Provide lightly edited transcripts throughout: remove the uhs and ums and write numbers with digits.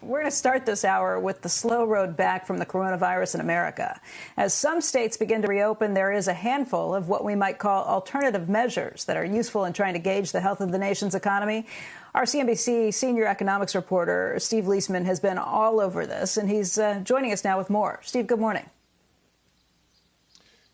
We're going to start this hour with the slow road back from the coronavirus in America. As some states begin to reopen, there is a handful of what we might call alternative measures that are useful in trying to gauge the health of the nation's economy. Our CNBC senior economics reporter, Steve Liesman, has been all over this, and he's joining us now with more. Steve, good morning.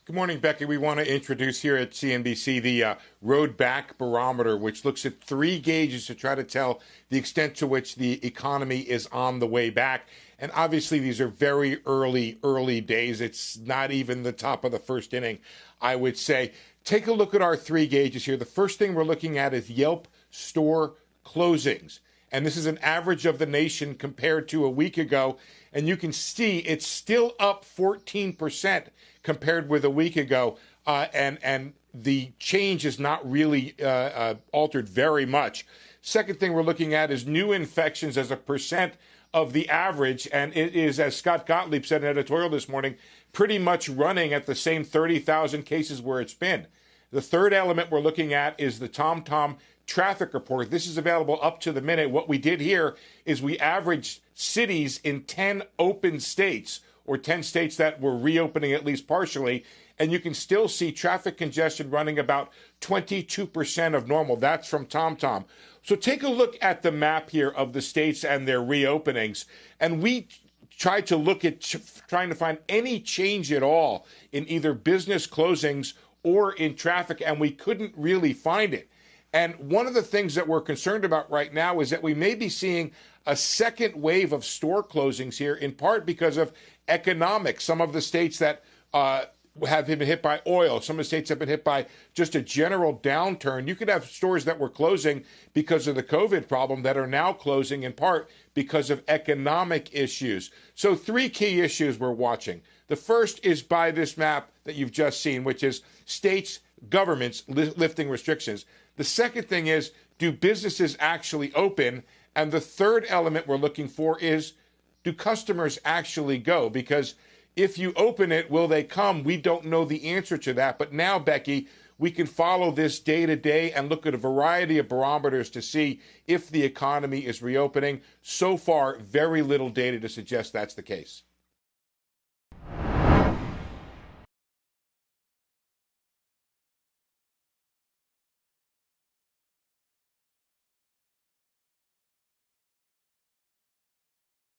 Good morning, Becky. We want to introduce here at CNBC the Road Back Barometer, which looks at three gauges to try to tell the extent to which the economy is on the way back. And obviously, these are very early days. It's not even the top of the first inning, I would say. Take a look at our three gauges here. The first thing we're looking at is Yelp store closings. And this is an average of the nation compared to a week ago. And you can see it's still up 14% compared with a week ago. And the change is not really altered very much. Second thing we're looking at is new infections as a percent of the average. And it is, as Scott Gottlieb said in an editorial this morning, pretty much running at the same 30,000 cases where it's been. The third element we're looking at is the TomTom traffic report. This is available up to the minute. What we did here is we averaged cities in 10 open states, or 10 states that were reopening at least partially, and you can still see traffic congestion running about 22% of normal. That's from TomTom. So take a look at the map here of the states and their reopenings, and we tried to look at trying to find any change at all in either business closings or in traffic, and we couldn't really find it. And one of the things that we're concerned about right now is that we may be seeing a second wave of store closings here, in part because of economics. Some of the states that have been hit by oil, some of the states have been hit by just a general downturn. You could have stores that were closing because of the COVID problem that are now closing in part because of economic issues. So three key issues we're watching. The first is by this map that you've just seen, which is states, governments lifting restrictions. The second thing is, do businesses actually open? And the third element we're looking for is, do customers actually go? Because if you open it, will they come? We don't know the answer to that. But now, Becky, we can follow this day to day and look at a variety of barometers to see if the economy is reopening. So far, very little data to suggest that's the case.